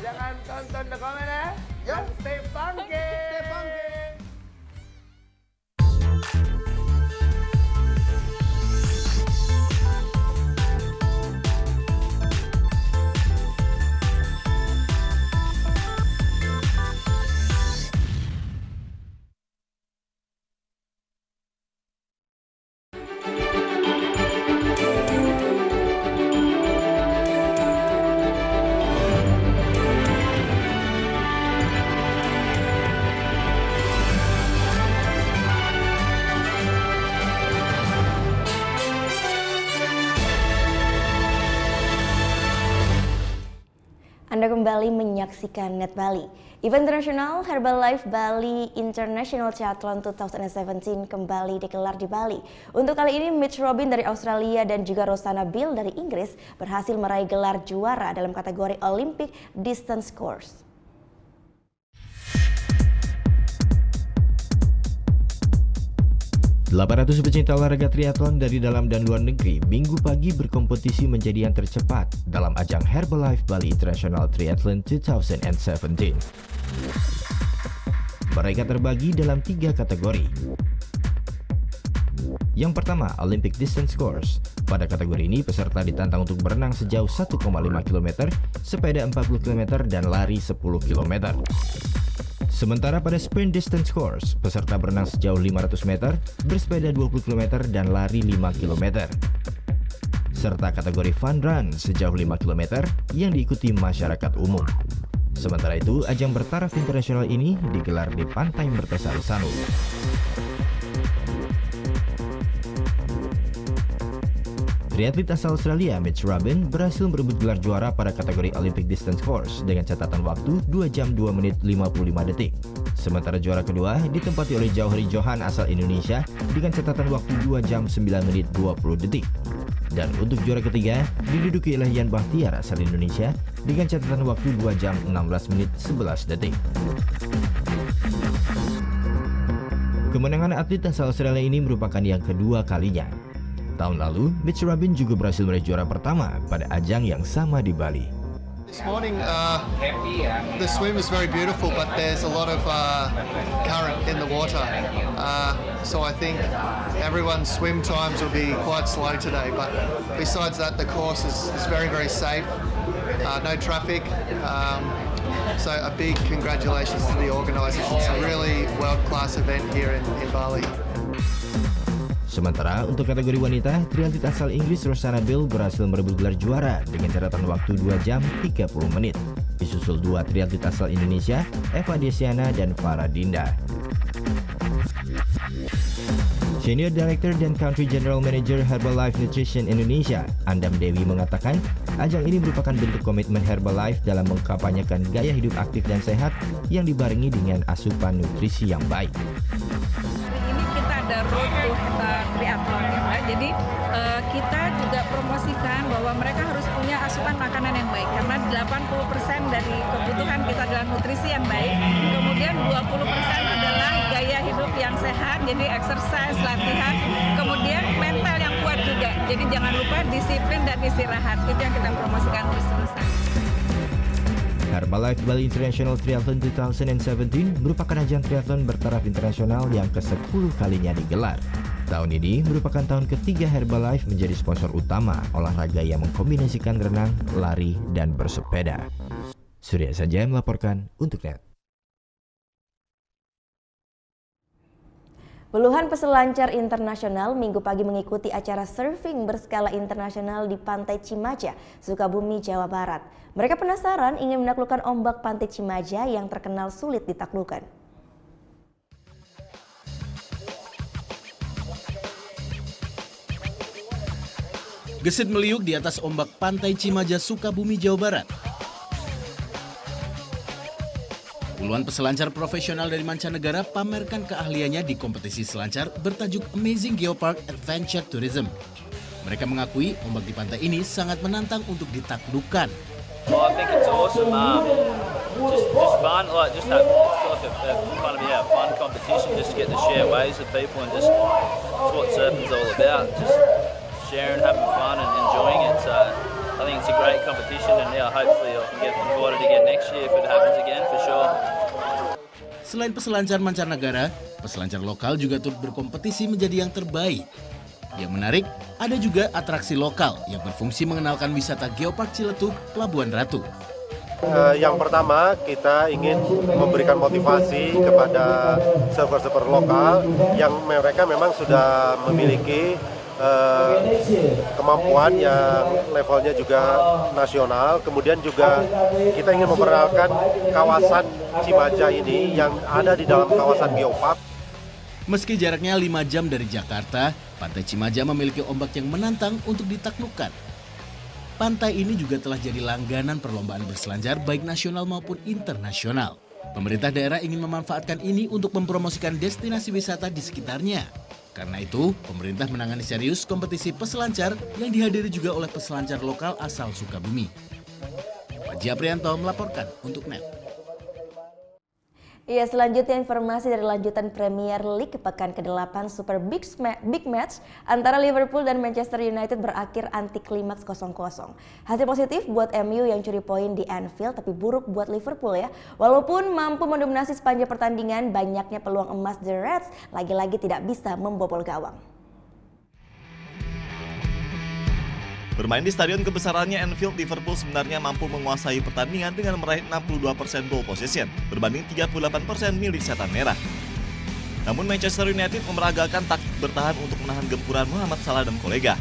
Jangan tonton The Comment ya. Yang stay funky. Anda kembali menyaksikan Net Bali. Event internasional Herbalife Bali International Triathlon 2017 kembali digelar di Bali. Untuk kali ini Mitch Robin dari Australia dan juga Rosanna Bill dari Inggris berhasil meraih gelar juara dalam kategori Olympic Distance Course. Ratus pecinta olahraga triathlon dari dalam dan luar negeri minggu pagi berkompetisi menjadi yang tercepat dalam ajang Herbalife Bali International Triathlon 2017. Mereka terbagi dalam 3 kategori. Yang pertama, Olympic Distance Course. Pada kategori ini, peserta ditantang untuk berenang sejauh 1,5 km, sepeda 40 km, dan lari 10 km. Sementara pada Sprint Distance Course, peserta berenang sejauh 500 meter, bersepeda 20 km, dan lari 5 km. Serta kategori Fun Run sejauh 5 km yang diikuti masyarakat umum. Sementara itu, ajang bertaraf internasional ini digelar di Pantai Mertesari Sanur. Triatlet asal Australia Mitch Robin berhasil merebut gelar juara pada kategori Olympic Distance Course dengan catatan waktu 2 jam 2 menit 55 detik. Sementara juara kedua ditempati oleh Jauhari Johan asal Indonesia dengan catatan waktu 2 jam 9 menit 20 detik. Dan untuk juara ketiga diduduki oleh Yan Bahtiar asal Indonesia dengan catatan waktu 2 jam 16 menit 11 detik. Kemenangan atlet asal Australia ini merupakan yang kedua kalinya. Tahun lalu, Mitch Robin juga berhasil meraih juara pertama pada ajang yang sama di Bali. This morning, the swim is very beautiful, but there's a lot of current in the water. So I think everyone's swim times will be quite slow today. But besides that, the course is very, very safe. No traffic. So a big congratulations to the organisers. It's a really world-class event here in Bali. Sementara untuk kategori wanita, triatlet asal Inggris Rosanna Bill berhasil merebut gelar juara dengan catatan waktu 2 jam 30 menit. Disusul 2 triatlet asal Indonesia, Eva Desiana dan Farah Dinda. Senior Director dan Country General Manager Herbalife Nutrition Indonesia, Andam Dewi mengatakan, ajang ini merupakan bentuk komitmen Herbalife dalam mengkampanyekan gaya hidup aktif dan sehat yang dibarengi dengan asupan nutrisi yang baik. Ada road to triathlon ya Mbak. Jadi kita juga promosikan bahwa mereka harus punya asupan makanan yang baik karena 80% dari kebutuhan kita adalah nutrisi yang baik. Kemudian 20% adalah gaya hidup yang sehat, jadi exercise, latihan. Kemudian mental yang kuat juga. Jadi jangan lupa disiplin dan istirahat. Itu yang kita promosikan terus-terusan. Herbalife Bali International Triathlon 2017 merupakan ajang triathlon bertaraf internasional yang ke-10 kalinya digelar. Tahun ini merupakan tahun ketiga Herbalife menjadi sponsor utama olahraga yang mengkombinasikan renang, lari, dan bersepeda. Surya Sanjaya melaporkan untuk Net. Puluhan peselancar internasional minggu pagi mengikuti acara surfing berskala internasional di Pantai Cimaja, Sukabumi, Jawa Barat. Mereka penasaran ingin menaklukkan ombak Pantai Cimaja yang terkenal sulit ditaklukkan. Gesit meliuk di atas ombak Pantai Cimaja, Sukabumi, Jawa Barat. Puluhan peselancar profesional dari mancanegara pamerkan keahliannya di kompetisi selancar bertajuk Amazing Geopark Adventure Tourism. Mereka mengakui ombak di pantai ini sangat menantang untuk ditaklukkan. Well, I think it's awesome. Just fun, just that kind of fun competition, just to get to share waves with people, and just that's what surfing's all about. Just sharing, having fun, and enjoying it. So I think it's a great competition, and hopefully I can get invited again next year if it happens again for sure. Selain peselancar mancanegara, peselancar lokal juga turut berkompetisi menjadi yang terbaik. Yang menarik, ada juga atraksi lokal yang berfungsi mengenalkan wisata Geopark Ciletuh, Pelabuhan Ratu. Yang pertama, kita ingin memberikan motivasi kepada surfer-surfer lokal yang mereka memang sudah memiliki kemampuan yang levelnya juga nasional. Kemudian juga kita ingin memperkenalkan kawasan Cimaja ini yang ada di dalam kawasan Geopark. Meski jaraknya 5 jam dari Jakarta, Pantai Cimaja memiliki ombak yang menantang untuk ditaklukkan. Pantai ini juga telah jadi langganan perlombaan berselancar baik nasional maupun internasional. Pemerintah daerah ingin memanfaatkan ini untuk mempromosikan destinasi wisata di sekitarnya. Karena itu, pemerintah menangani serius kompetisi peselancar yang dihadiri juga oleh peselancar lokal asal Sukabumi. Haji Aprianto melaporkan untuk NET. Ya, selanjutnya informasi dari lanjutan Premier League pekan ke-8 Super Big Match antara Liverpool dan Manchester United berakhir anti klimaks 0-0. Hasil positif buat MU yang curi poin di Anfield, tapi buruk buat Liverpool ya. Walaupun mampu mendominasi sepanjang pertandingan, banyaknya peluang emas The Reds lagi-lagi tidak bisa membobol gawang. Bermain di stadion kebesarannya Anfield, Liverpool sebenarnya mampu menguasai pertandingan dengan meraih 62% ball possession berbanding 38% milik setan merah. Namun Manchester United memeragakan taktik bertahan untuk menahan gempuran Muhammad Salah dan kolega.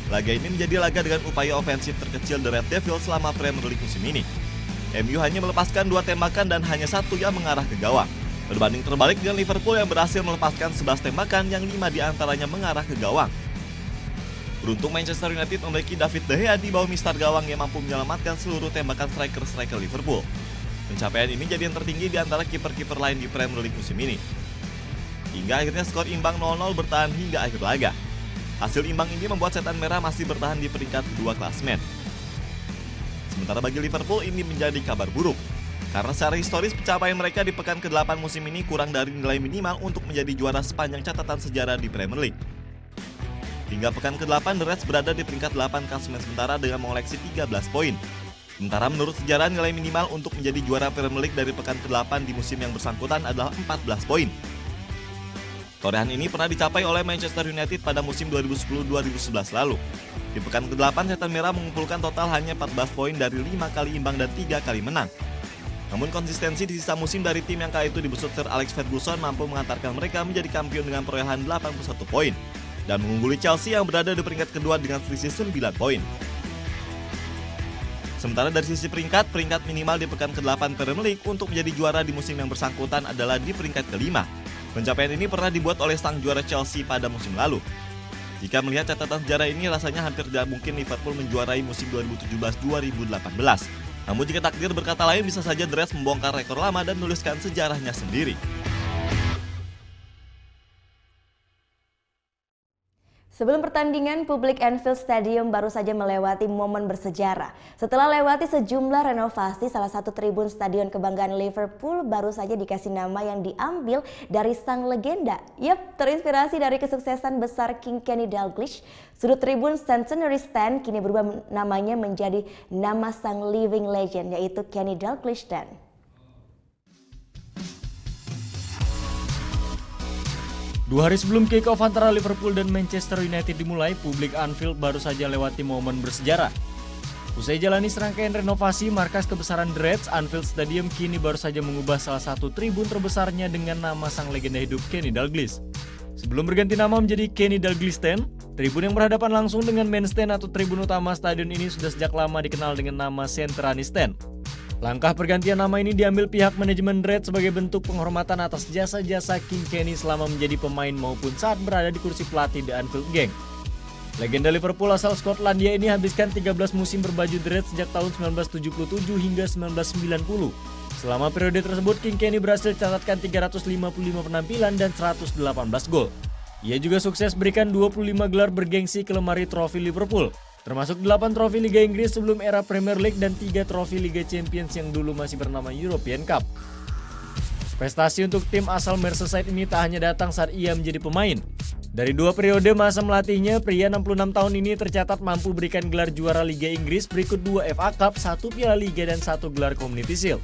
Laga ini menjadi laga dengan upaya ofensif terkecil The Red Devils selama Premier League musim ini. MU hanya melepaskan 2 tembakan dan hanya 1 yang mengarah ke gawang. Berbanding terbalik dengan Liverpool yang berhasil melepaskan 11 tembakan yang 5 diantaranya mengarah ke gawang. Beruntung Manchester United memiliki David De Gea di bawah mistar gawang yang mampu menyelamatkan seluruh tembakan striker Liverpool. Pencapaian ini jadi yang tertinggi di antara kiper-kiper lain di Premier League musim ini. Hingga akhirnya skor imbang 0-0 bertahan hingga akhir laga. Hasil imbang ini membuat setan merah masih bertahan di peringkat kedua klasemen. Sementara bagi Liverpool ini menjadi kabar buruk. Karena secara historis pencapaian mereka di pekan ke-8 musim ini kurang dari nilai minimal untuk menjadi juara sepanjang catatan sejarah di Premier League. Hingga pekan ke-8, The Reds berada di peringkat 8 klasemen sementara dengan mengoleksi 13 poin. Sementara menurut sejarah nilai minimal untuk menjadi juara Premier League dari pekan ke-8 di musim yang bersangkutan adalah 14 poin. Torehan ini pernah dicapai oleh Manchester United pada musim 2010-2011 lalu. Di pekan ke-8, setan merah mengumpulkan total hanya 14 poin dari 5 kali imbang dan 3 kali menang. Namun konsistensi di sisa musim dari tim yang kala itu dibesut Sir Alex Ferguson mampu mengantarkan mereka menjadi kampion dengan perolehan 81 poin. Dan mengungguli Chelsea yang berada di peringkat kedua dengan selisih 9 poin. Sementara dari sisi peringkat minimal di pekan ke-8 Premier League untuk menjadi juara di musim yang bersangkutan adalah di peringkat ke-5. Pencapaian ini pernah dibuat oleh sang juara Chelsea pada musim lalu. Jika melihat catatan sejarah ini, rasanya hampir tidak mungkin Liverpool menjuarai musim 2017-2018. Namun jika takdir berkata lain, bisa saja The Reds membongkar rekor lama dan menuliskan sejarahnya sendiri. Sebelum pertandingan, publik Anfield Stadium baru saja melewati momen bersejarah. Setelah lewati sejumlah renovasi, salah satu tribun stadion kebanggaan Liverpool baru saja dikasih nama yang diambil dari sang legenda. Yap, terinspirasi dari kesuksesan besar King Kenny Dalglish, sudut tribun Centenary Stand kini berubah namanya menjadi nama sang living legend, yaitu Kenny Dalglish Stand. 2 hari sebelum kick-off antara Liverpool dan Manchester United dimulai, publik Anfield baru saja lewati momen bersejarah. Usai jalani serangkaian renovasi markas kebesaran The Reds, Anfield Stadium kini baru saja mengubah salah satu tribun terbesarnya dengan nama sang legenda hidup Kenny Dalglish. Sebelum berganti nama menjadi Kenny Dalglish Stand, tribun yang berhadapan langsung dengan main stand atau tribun utama stadion ini sudah sejak lama dikenal dengan nama Centenary Stand. Langkah pergantian nama ini diambil pihak manajemen Reds sebagai bentuk penghormatan atas jasa-jasa King Kenny selama menjadi pemain maupun saat berada di kursi pelatih The Anfield Gang. Legenda Liverpool asal Skotlandia ini habiskan 13 musim berbaju The Reds sejak tahun 1977 hingga 1990. Selama periode tersebut, King Kenny berhasil catatkan 355 penampilan dan 118 gol. Ia juga sukses berikan 25 gelar bergengsi ke lemari trofi Liverpool, termasuk 8 trofi Liga Inggris sebelum era Premier League dan 3 trofi Liga Champions yang dulu masih bernama European Cup. Prestasi untuk tim asal Merseyside ini tak hanya datang saat ia menjadi pemain. Dari 2 periode masa melatihnya, pria 66 tahun ini tercatat mampu berikan gelar juara Liga Inggris berikut 2 FA Cup, 1 Piala Liga dan 1 gelar Community Shield.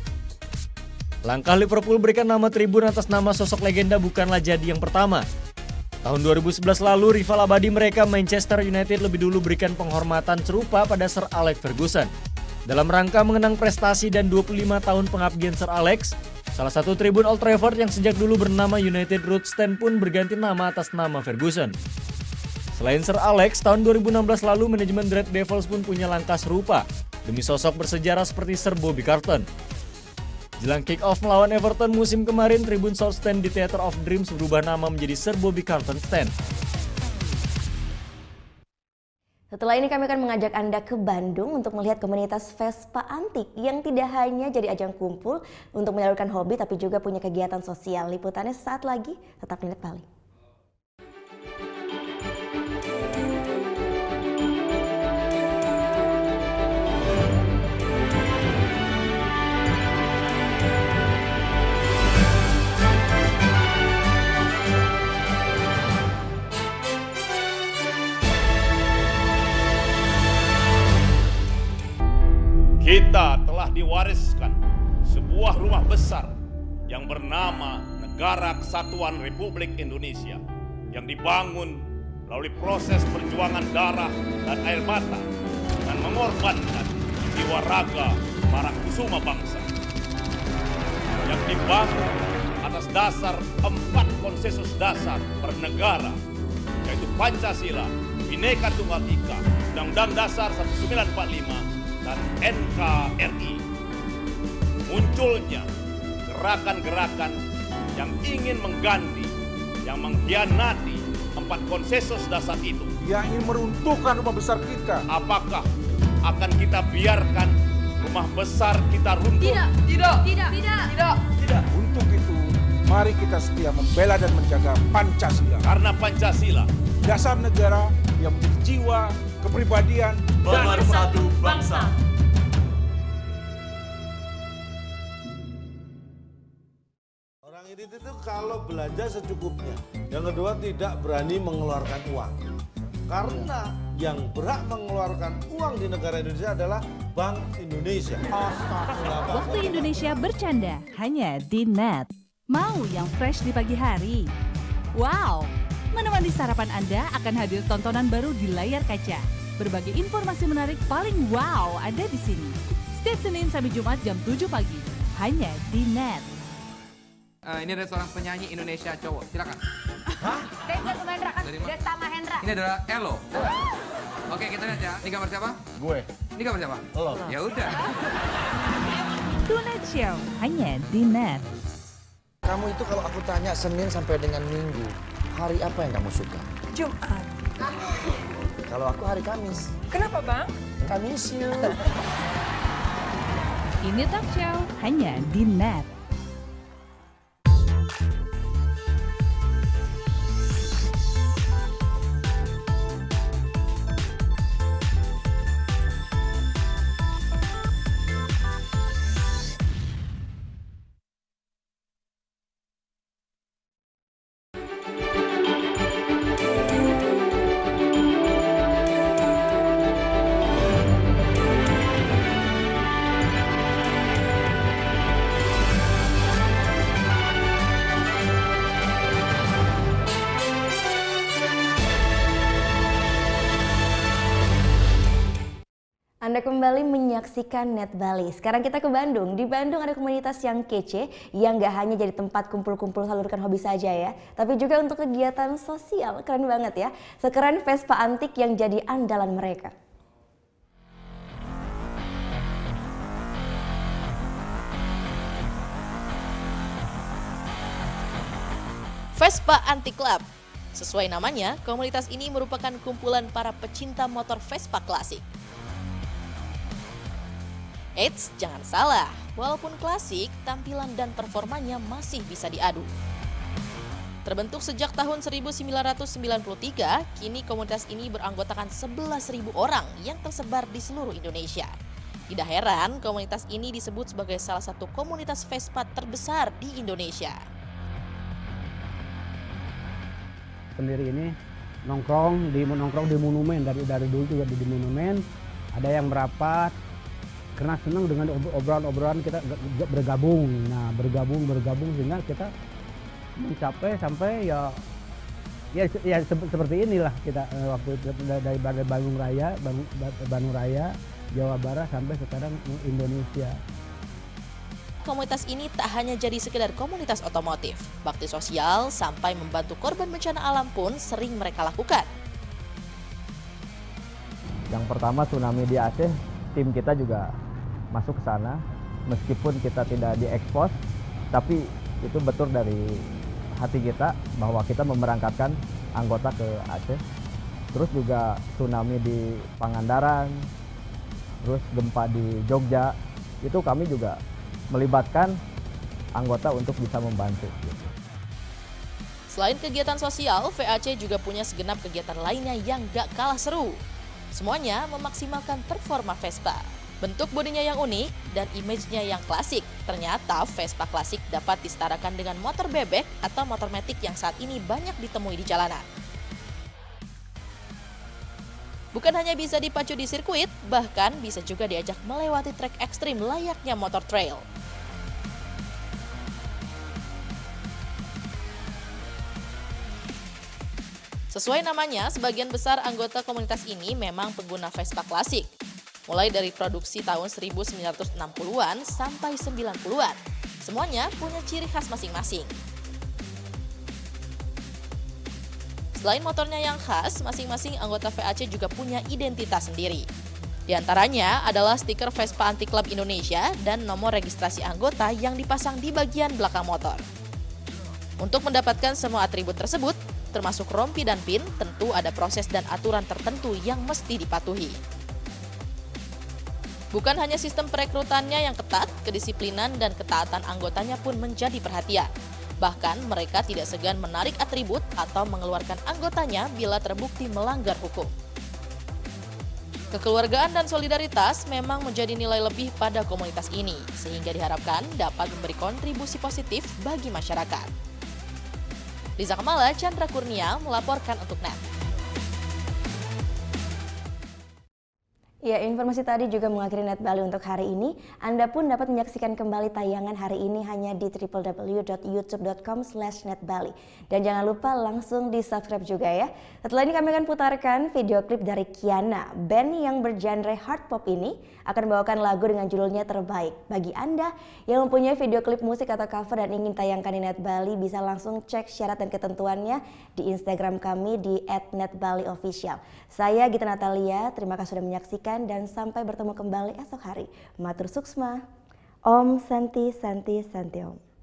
Langkah Liverpool berikan nama tribun atas nama sosok legenda bukanlah jadi yang pertama. Tahun 2011 lalu, rival abadi mereka Manchester United lebih dulu berikan penghormatan serupa pada Sir Alex Ferguson. Dalam rangka mengenang prestasi dan 25 tahun pengabdian Sir Alex, salah satu tribun Old Trafford yang sejak dulu bernama United Road Stand pun berganti nama atas nama Ferguson. Selain Sir Alex, tahun 2016 lalu manajemen Red Devils pun punya langkah serupa demi sosok bersejarah seperti Sir Bobby Charlton. Jelang kick-off melawan Everton musim kemarin, tribun South Stand di Theatre of Dreams berubah nama menjadi Sir Bobby Charlton Stand. Setelah ini kami akan mengajak Anda ke Bandung untuk melihat komunitas Vespa antik yang tidak hanya jadi ajang kumpul untuk menyalurkan hobi tapi juga punya kegiatan sosial. Liputannya sesaat lagi, tetap di Net Bali. Kita telah diwariskan sebuah rumah besar yang bernama Negara Kesatuan Republik Indonesia yang dibangun melalui proses perjuangan darah dan air mata dan mengorbankan jiwa raga para kusuma bangsa yang dibangun atas dasar 4 konsensus dasar bernegara, yaitu Pancasila, Bhinneka Tunggal Ika, Undang-Undang Dasar 1945, dan NKRI. Munculnya gerakan-gerakan yang ingin mengganti, yang mengkhianati 4 konsensus dasar itu. Yang ingin meruntuhkan rumah besar kita. Apakah akan kita biarkan rumah besar kita runtuh? Tidak. Untuk itu, mari kita setia membela dan menjaga Pancasila. Karena Pancasila, dasar negara yang menjadi jiwa, kepribadian, dan bersatu bangsa. Orang ini itu kalau belanja secukupnya. Yang kedua, tidak berani mengeluarkan uang. Karena yang berhak mengeluarkan uang di negara Indonesia adalah Bank Indonesia. Waktu Indonesia bercanda hanya di Net. Mau yang fresh di pagi hari? Wow! Menemani sarapan Anda akan hadir tontonan baru di layar kaca. Berbagai informasi menarik paling wow ada di sini. Setiap Senin sampai Jumat jam 7 pagi. Hanya di Net. Ini ada seorang penyanyi Indonesia cowok. Silakan. Hah? Desa Hendra kan? Desa Mahendra. Ini adalah Elo. Oke, kita lihat ya. Ini gambar siapa? Gue. Ini gambar siapa? Lo. Ya udah. Tonight Show hanya di Net. Kamu itu kalau aku tanya Senin sampai dengan Minggu, hari apa yang kamu suka? Jumat. Kalau aku hari Kamis. Kenapa, Bang? Kamis you. Ini Talk Show hanya di Net. Anda kembali menyaksikan Net Bali. Sekarang kita ke Bandung. Di Bandung ada komunitas yang kece yang gak hanya jadi tempat kumpul-kumpul salurkan hobi saja ya, tapi juga untuk kegiatan sosial. Keren banget ya. Sekeren Vespa antik yang jadi andalan mereka. Vespa Antik Club. Sesuai namanya, komunitas ini merupakan kumpulan para pecinta motor Vespa klasik. Eits, jangan salah, walaupun klasik, tampilan dan performanya masih bisa diadu. Terbentuk sejak tahun 1993, kini komunitas ini beranggotakan 11.000 orang yang tersebar di seluruh Indonesia. Tidak heran, komunitas ini disebut sebagai salah satu komunitas Vespa terbesar di Indonesia. Sendiri ini nongkrong di monumen, dari dulu juga di monumen, ada yang merapat karena senang dengan obrolan-obrolan kita bergabung. Nah, bergabung sehingga kita mencapai sampai ya seperti inilah kita waktu itu dari Bandung Raya, Jawa Barat sampai sekarang Indonesia. Komunitas ini tak hanya jadi sekedar komunitas otomotif, bakti sosial sampai membantu korban bencana alam pun sering mereka lakukan. Yang pertama tsunami di Aceh, tim kita juga masuk ke sana, meskipun kita tidak diekspos, tapi itu betul dari hati kita bahwa kita memberangkatkan anggota ke Aceh. Terus juga tsunami di Pangandaran, terus gempa di Jogja, itu kami juga melibatkan anggota untuk bisa membantu. Selain kegiatan sosial, VAC juga punya segenap kegiatan lainnya yang gak kalah seru. Semuanya memaksimalkan performa Vespa. Bentuk bodinya yang unik dan image-nya yang klasik. Ternyata Vespa klasik dapat disetarakan dengan motor bebek atau motor matic yang saat ini banyak ditemui di jalanan. Bukan hanya bisa dipacu di sirkuit, bahkan bisa juga diajak melewati trek ekstrim layaknya motor trail. Sesuai namanya, sebagian besar anggota komunitas ini memang pengguna Vespa klasik. Mulai dari produksi tahun 1960-an sampai 90-an. Semuanya punya ciri khas masing-masing. Selain motornya yang khas, masing-masing anggota VAC juga punya identitas sendiri. Di antaranya adalah stiker Vespa Anti Club Indonesia dan nomor registrasi anggota yang dipasang di bagian belakang motor. Untuk mendapatkan semua atribut tersebut, termasuk rompi dan pin, tentu ada proses dan aturan tertentu yang mesti dipatuhi. Bukan hanya sistem perekrutannya yang ketat, kedisiplinan dan ketaatan anggotanya pun menjadi perhatian. Bahkan mereka tidak segan menarik atribut atau mengeluarkan anggotanya bila terbukti melanggar hukum. Kekeluargaan dan solidaritas memang menjadi nilai lebih pada komunitas ini, sehingga diharapkan dapat memberi kontribusi positif bagi masyarakat. Liza Kamala, Chandra Kurnia melaporkan untuk NET. Ya, informasi tadi juga mengakhiri Net Bali untuk hari ini. Anda pun dapat menyaksikan kembali tayangan hari ini hanya di www.youtube.com/netbali. Dan jangan lupa langsung di-subscribe juga ya. Setelah ini kami akan putarkan video klip dari Kiana. Band yang bergenre hard pop ini akan membawakan lagu dengan judulnya Terbaik. Bagi Anda yang mempunyai video klip musik atau cover dan ingin tayangkan di Net Bali, bisa langsung cek syarat dan ketentuannya di Instagram kami di @netbaliofficial. Saya Gita Natalia, terima kasih sudah menyaksikan dan sampai bertemu kembali esok hari. Matur suksma. Om Santi Santi Santi Om.